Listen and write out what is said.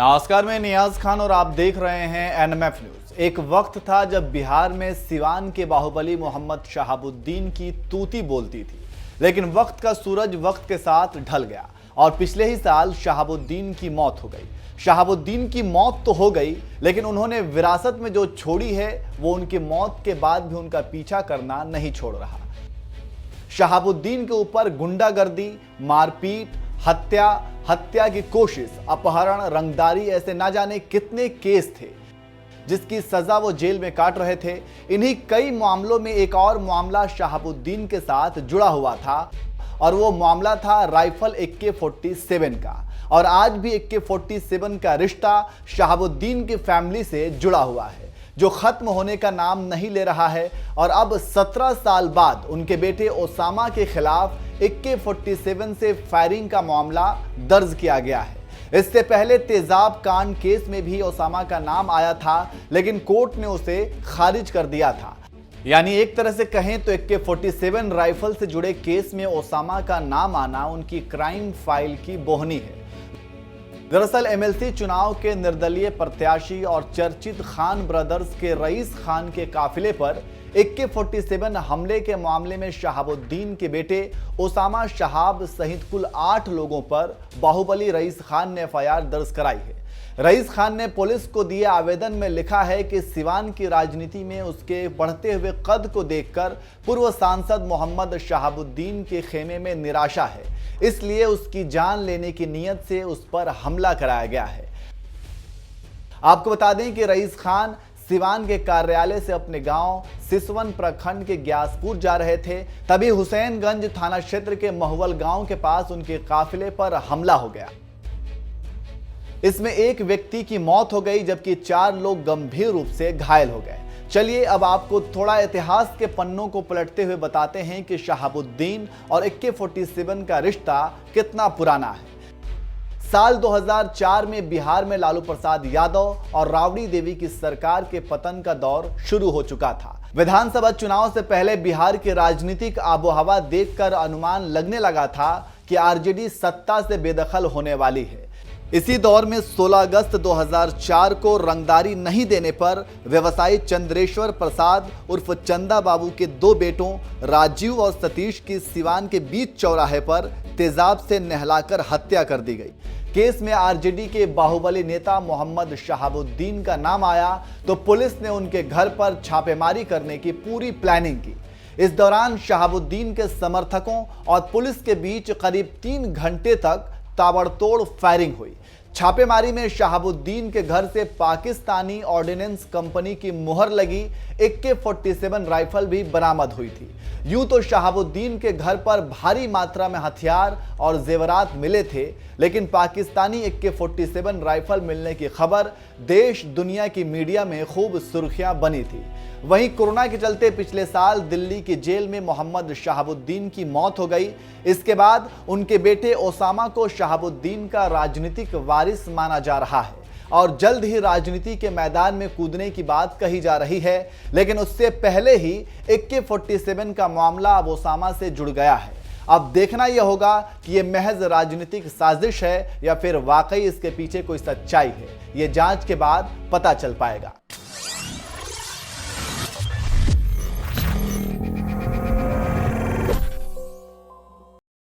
नमस्कार, मैं नियाज खान और आप देख रहे हैं एनएमएफ न्यूज। एक वक्त था जब बिहार में सिवान के बाहुबली मोहम्मद शहाबुद्दीन की तूती बोलती थी, लेकिन वक्त का सूरज वक्त के साथ ढल गया और पिछले ही साल शहाबुद्दीन की मौत हो गई। शहाबुद्दीन की मौत तो हो गई, लेकिन उन्होंने विरासत में जो छोड़ी है वो उनकी मौत के बाद भी उनका पीछा करना नहीं छोड़ रहा। शहाबुद्दीन के ऊपर गुंडागर्दी, मारपीट, हत्या की कोशिश, अपहरण, रंगदारी, ऐसे ना जाने कितने केस थे जिसकी सजा वो जेल में काट रहे थे। इन्हीं कई मामलों में एक और मामला शहाबुद्दीन के साथ जुड़ा हुआ था और वो मामला था राइफल AK-47 का। और आज भी AK-47 का रिश्ता शहाबुद्दीन की फैमिली से जुड़ा हुआ है, जो खत्म होने का नाम नहीं ले रहा है। और अब 17 साल बाद उनके बेटे ओसामा के खिलाफ AK-47 से फायरिंग का मामला दर्ज किया गया है। इससे पहले तेजाब कांड केस में भी ओसामा का नाम आया था, लेकिन कोर्ट ने उसे खारिज कर दिया था। यानी एक तरह से कहें तो AK-47 राइफल से जुड़े केस में ओसामा का नाम आना उनकी क्राइम फाइल की बोहनी है। दरअसल MLC चुनाव के निर्दलीय प्रत्याशी और चर्चित खान ब्रदर्स के रईस खान के काफिले पर AK-47 हमले के मामले में शहाबुद्दीन के बेटे ओसामा शहाब सहित कुल 8 लोगों पर बाहुबली रईस खान ने FIR दर्ज कराई है। रईस खान ने पुलिस को दिए आवेदन में लिखा है कि सिवान की राजनीति में उसके बढ़ते हुए कद को देखकर पूर्व सांसद मोहम्मद शहाबुद्दीन के खेमे में निराशा है, इसलिए उसकी जान लेने की नीयत से उस पर हमला कराया गया है। आपको बता दें कि रईस खान सिवान के कार्यालय से अपने गांव सिसवन प्रखंड के ग्यासपुर जा रहे थे, तभी हुसैनगंज थाना क्षेत्र के महुवल गांव के पास उनके काफिले पर हमला हो गया। इसमें एक व्यक्ति की मौत हो गई, जबकि 4 लोग गंभीर रूप से घायल हो गए। चलिए अब आपको थोड़ा इतिहास के पन्नों को पलटते हुए बताते हैं कि शहाबुद्दीन और AK-47 का रिश्ता कितना पुराना है। साल 2004 में बिहार में लालू प्रसाद यादव और राबड़ी देवी की सरकार के पतन का दौर शुरू हो चुका था। विधानसभा चुनाव से पहले बिहार की राजनीतिक आबोहवा देखकर अनुमान लगने लगा था कि RJD सत्ता से बेदखल होने वाली है। इसी दौर में 16 अगस्त 2004 को रंगदारी नहीं देने पर व्यवसायी चंद्रेश्वर प्रसाद उर्फ चंदा बाबू के 2 बेटों राजीव और सतीश की सिवान के बीच चौराहे पर तेजाब से नहलाकर हत्या कर दी गई। केस में RJD के बाहुबली नेता मोहम्मद शहाबुद्दीन का नाम आया तो पुलिस ने उनके घर पर छापेमारी करने की पूरी प्लानिंग की। इस दौरान शहाबुद्दीन के समर्थकों और पुलिस के बीच करीब 3 घंटे तक ताबड़तोड़ फायरिंग हुई। छापेमारी में शहाबुद्दीन के घर से पाकिस्तानी ऑर्डिनेंस कंपनी की मुहर लगी AK-47 राइफल भी बरामद हुई थी। यूं तो शहाबुद्दीन के घर पर भारी मात्रा में हथियार और जेवरात मिले थे, लेकिन पाकिस्तानी AK-47 राइफल मिलने की खबर देश दुनिया की मीडिया में खूब सुर्खियां बनी थी। वहीं कोरोना के चलते पिछले साल दिल्ली की जेल में मोहम्मद शहाबुद्दीन की मौत हो गई। इसके बाद उनके बेटे ओसामा को शहाबुद्दीन का राजनीतिक वारिस माना जा रहा है और जल्द ही राजनीति के मैदान में कूदने की बात कही जा रही है। लेकिन उससे पहले ही AK-47 का मामला अब ओसामा से जुड़ गया है। अब देखना यह होगा कि यह महज राजनीतिक साजिश है या फिर वाकई इसके पीछे कोई सच्चाई है। यह जांच के बाद पता चल पाएगा।